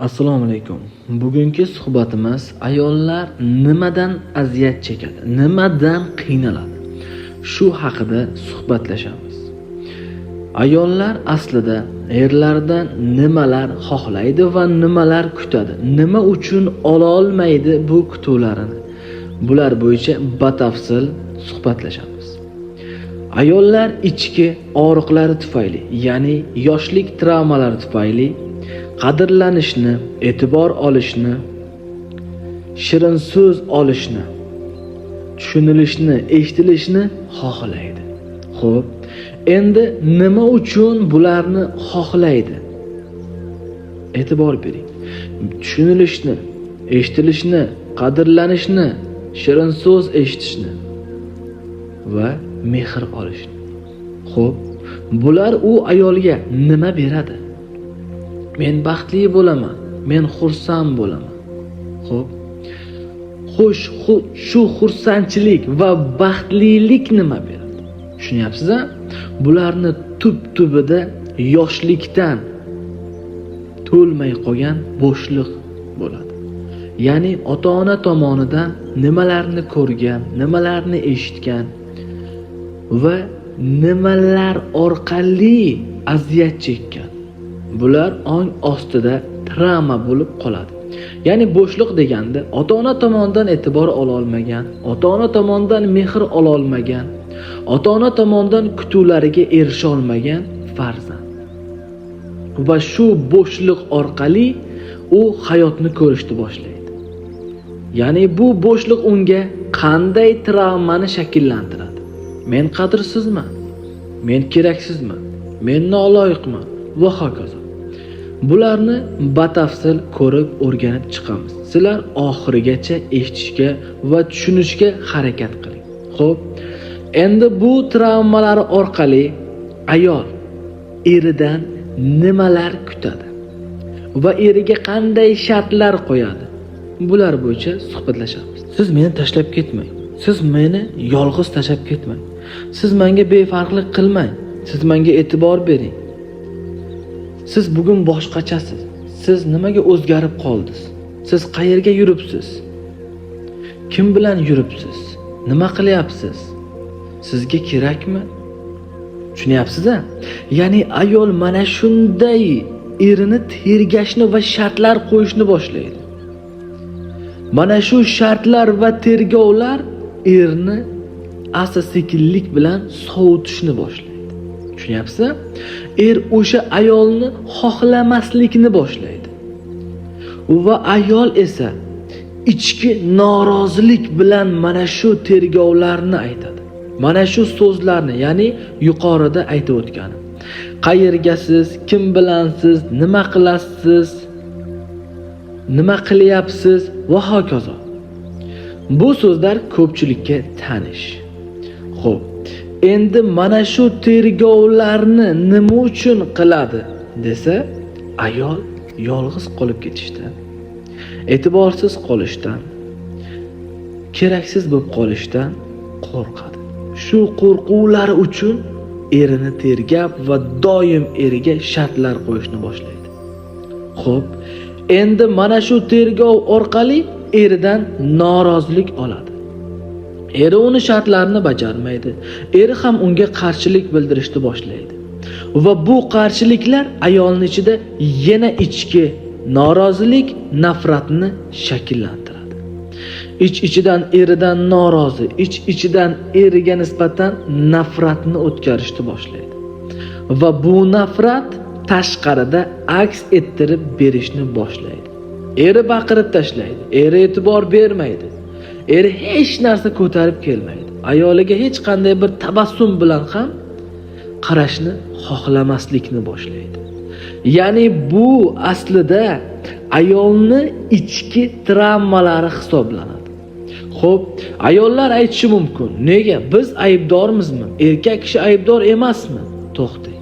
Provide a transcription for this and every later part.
Assalomu alaykum. Bugungi suhbatimiz ayollar nimadan aziyat chekadi, nimadan qiynaladi? Shu haqida suhbatlashamiz. Ayollar aslida erlardan nimalar xohlaydi va nimalar kutadi? Nima uchun ola olmaydi bu kutuvlarini? Bular bo'yicha batafsil suhbatlashamiz. Ayollar ichki og'riqlari tufayli, ya'ni yoshlik travmalari tufayli qadrlanishni, e'tibor olishni, shirin so'z olishni, tushunilishni, eshitilishni xohlaydi. Xo'p, endi nima uchun bularni xohlaydi? E'tibor bering. Tushunilishni, eshitilishni, qadrlanishni, shirin so'z eshitishni va mehr olishni. Xo'p, bular u ayolga nima beradi? Men baxtli bo'laman, men xursand bo'laman. Xo'sh, shu xursandchilik va baxtlilik nima beradi? Tushunyapsiz-a? Bularni tub-tubida yoshlikdan to'lmay qolgan bo'shliq bo'ladi. Ya'ni ota-ona tomonidan nimalarni ko'rgan, nimalarni eshitgan va nimalar orqali aziyat chekkan. Bular ong ostida travma bo'lib qoladi. Ya'ni bo'shliq deganda ota-ona tomonidan e'tibor ola olmagan, ota-ona tomonidan mehr ola olmagan, ota-ona tomonidan kutuvlariga erisha olmagan farzand. Va shu bo'shliq orqali u hayotni ko'rishni boshlaydi. Ya'ni bu bo'shliq unga qanday travmani shakllantiradi? Men qadrsizman, men keraksizman, men noloyiqman va hokazo. Bularni batafsil ko'rib o'rganib chiqamiz. Sizlar oxirigacha eshitishga va tushunishga harakat qiling. Xo'p, endi bu travmalar orqali ayol eridan nimalar kutadi va eriga qanday shartlar qo'yadi? Bular bo'yicha suhbatlashamiz. Siz meni tashlab ketmang. Siz meni yolg'iz tashlab ketmang. Siz menga befarqlik qilmang. Siz menga e'tibor bering. Siz bugun boshqachasiz. Siz nimaga o'zgarib qoldingiz? Siz qayerga yuribsiz? Kim bilan yuribsiz? Nima qilyapsiz? Sizga kerakmi? Tushunyapsiz-a? Ya'ni ayol mana shunday erini tergashni va shartlar qo'yishni boshlaydi. Mana shu shartlar va tergovlar erni asta-sekinlik bilan sovutishni boshlaydi. Tushunyapsiz? Er o'sha ayolni xohlamaslikni boshlaydi. Va ayol esa ichki norozilik bilan mana shu tergovlarni aytadi. Mana shu so'zlarni, ya'ni yuqorida aytib o'tganim. Qayergasiz, kim bilansiz, nima qilasiz, nima qilyapsiz va hokazo. Bu so'zlar ko'pchilikka tanish. Xo'p, endi mana shu tergovlarni nima uchun qiladi desa, ayol yolg'iz qolib ketishdan, e'tiborsiz qolishdan, keraksiz bo'lib qolishdan qo'rqadi. Shu qo'rquvlar uchun erini tergab va doim eriga shartlar qo'yishni boshlaydi. Xo'p, endi mana shu tergov orqali eridan norozilik oladi. Eri uni shartlarini bajarmaydi. Eri ham unga qarshilik bildirishni boshlaydi. Va bu qarshiliklar ayolning ichida yana ichki norozilik, nafratni shakllantiradi. Ich-ichidan eridan norozi, ich-ichidan eriga nisbatan nafratni o'tkazishni boshlaydi. Va bu nafrat tashqarida aks ettirib berishni boshlaydi. Eri baqirib tashlaydi, eri e'tibor bermaydi. Eri hech narsa ko'tarib kelmaydi. Ayoliga hech qanday bir tabassum bilan ham qarashni xohlamaslikni boshlaydi. Ya'ni bu aslida ayolni ichki travmalari hisoblanadi. Xo'p, ayollar aytishi mumkin. Nega? Biz aybdormizmi? Erkak kishi aybdor emasmi? To'xtang.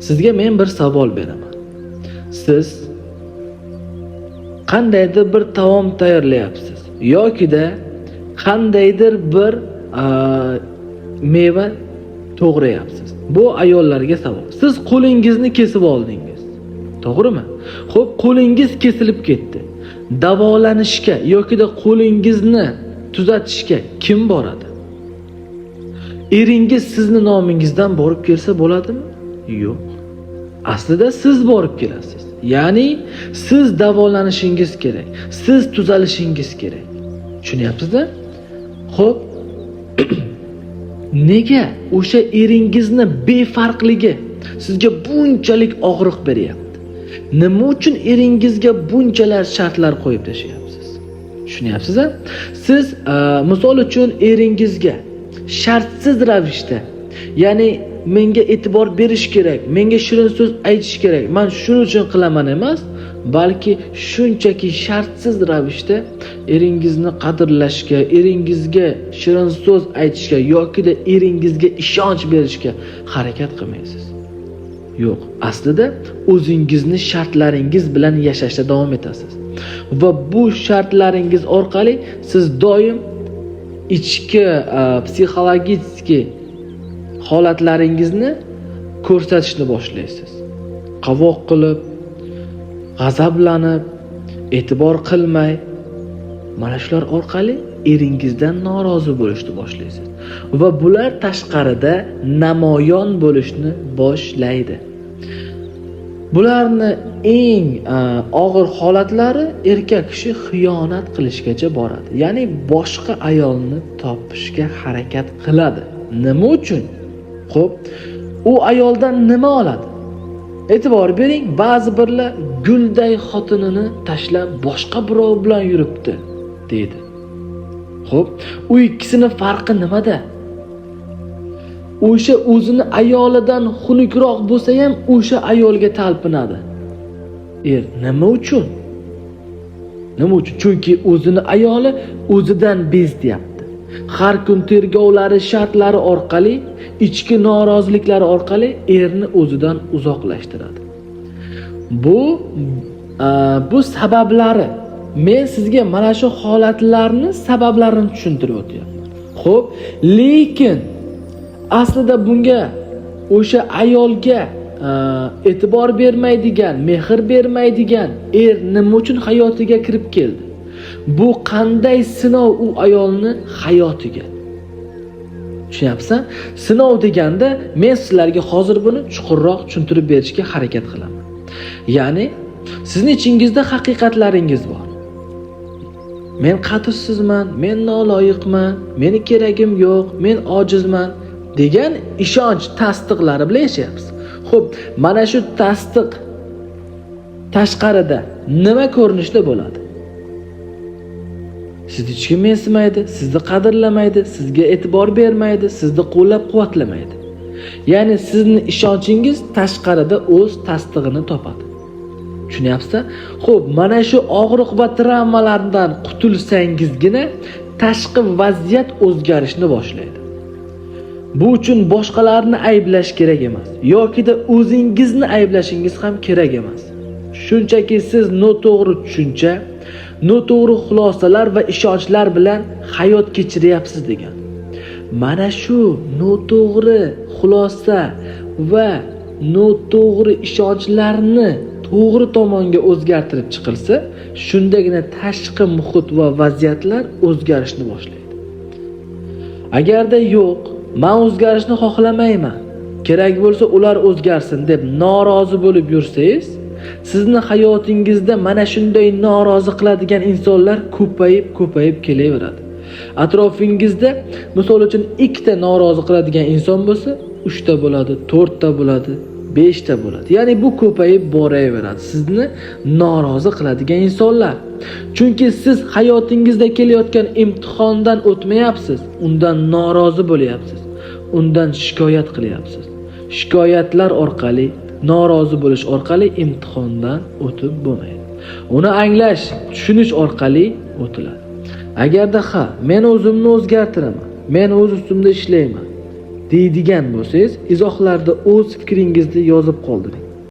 Sizga men bir savol beraman. Siz qandaydir bir taom tayyorlayapsiz yoki-da qandaydir bir meva to'g'rayapsiz. Bu ayollarga savol. Siz qo'lingizni kesib oldingiz. To'g'rimi? Xo'p, qo'lingiz kesilib ketdi. Davolanishga yoki da qo'lingizni tuzatishga kim boradi? Eringiz sizni nomingizdan borib kelsa bo'ladimi? Yo'q. Aslida siz borib kelasiz. Ya'ni siz davolanishingiz kerak. Siz tuzalishingiz kerak. Tushunyapsizmi? Xo'p, nega o'sha eringizni befarqligi sizga bunchalik og'riq beryapti? Nima uchun eringizga bunchalar shartlar qo'yib tashlayapsiz? Tushunyapsiz-a? Siz misol uchun eringizga shartsiz ravishda, ya'ni menga e'tibor berish kerak, menga shirin so'z aytish kerak, men shuning uchun qilaman emas, balki shunchaki shartsiz ravishda eringizni qadrlashga, eringizga shirin so'z aytishga yoki da eringizga ishonch berishga harakat qilmaysiz. Yo'q, aslida o'zingizni shartlaringiz bilan yashashda davom etasiz. Va bu shartlaringiz orqali siz doim ichki psixologik holatlaringizni ko'rsatishni boshlaysiz. Qavoq qilib, g'azablanib, e'tibor qilmay, mana shular orqali eringizdan norozi bo'lishni boshlaysiz. Va bular tashqarida namoyon bo'lishni boshlaydi. Bularni eng og'ir holatlari erkak kishi xiyonat qilishgacha boradi. Ya'ni boshqa ayolni topishga harakat qiladi. Nima uchun? Xo'p, u ayoldan nima oladi? E'tibor bering, ba'zi birlar gulday xotinini tashlab boshqa birov bilan yuribdi deydi. Xo'p, u ikkisini farqi nimada? O'sha o'zini ayolidan xunukroq bo'lsa ham o'sha ayolga talpinadi. Nima uchun? Nima uchun? Chunki o'zini ayoli o'zidan bezyapti. Har kun tergovlari, shartlari orqali, ichki noroziliklari orqali erni o'zidan uzoqlashtiradi. Bu sabablari. Men sizga mana shu holatlarni sabablarini tushuntirib o'tyapman. Xo'p, lekin aslida bunga o'sha ayolga e'tibor bermaydigan, mehr bermaydigan nima uchun hayotiga kirib keldi? Bu qanday sinov u ayolni hayotiga? Tushunyapsan? Sinov deganda men sizlarga hozir buni chuqurroq tushuntirib berishga harakat qilaman. Ya'ni sizning ichingizda haqiqatlaringiz bor. Men qadrsizman, men noloyiqman, meni keragim yo'q, men ojizman degan ishonch tasdiqlari bilan yashayapsiz. Xo'p, mana shu tasdiq tashqarida nima ko'rinishda bo'ladi? Sizni hech kim mensimaydi, sizni qadrlamaydi, sizga e'tibor bermaydi, sizni qo'llab-quvvatlamaydi. Ya'ni sizning ishonchingiz tashqarida o'z tasdig'ini topadi. Tushunyapsizmi? Xo'p, mana shu og'riq va travmalardan qutulsangizgina tashqi vaziyat o'zgarishni boshlaydi. Bu uchun boshqalarni ayblash kerak emas, yoki da o'zingizni ayblashingiz ham kerak emas. Shunchaki siz noto'g'ri tushuncha, noto'g'ri xulosalar va ishonchlar bilan hayot kechiryapsiz degan. Mana shu noto'g'ri xulosa va noto'g'ri ishonchlarni to'g'ri tomonga o'zgartirib chiqilsa, shundagina tashqi muhit va vaziyatlar o'zgarishni boshlaydi. Agarda yo'q, men o'zgarishni xohlamayman, kerak bo'lsa ular o'zgarsin deb norozi bo'lib yursangiz, sizni hayotingizda mana shunday norozi qiladigan insonlar ko'payib kelaveradi. Atrofingizda misol uchun 2 ta norozi qiladigan inson bo'lsa, 3 ta bo'ladi, 4 ta bo'ladi, 5 ta bo'ladi. Ya'ni bu ko'payib boraveradi. Sizni norozi qiladigan insonlar. Chunki siz hayotingizda kelayotgan imtihondan o'tmayapsiz, undan norozi bo'lyapsiz, undan shikoyat qilyapsiz. Shikoyatlar orqali, norozi bo'lish orqali imtihondan o'tib bo'lmaydi. Uni anglash, tushunish orqali o'tiladi. Agarda men o'zimni o'zgartiraman, men o'z ustimda ishlayman deydigan bo'lsangiz, izohlarda o'z fikringizni yozib qoldiring.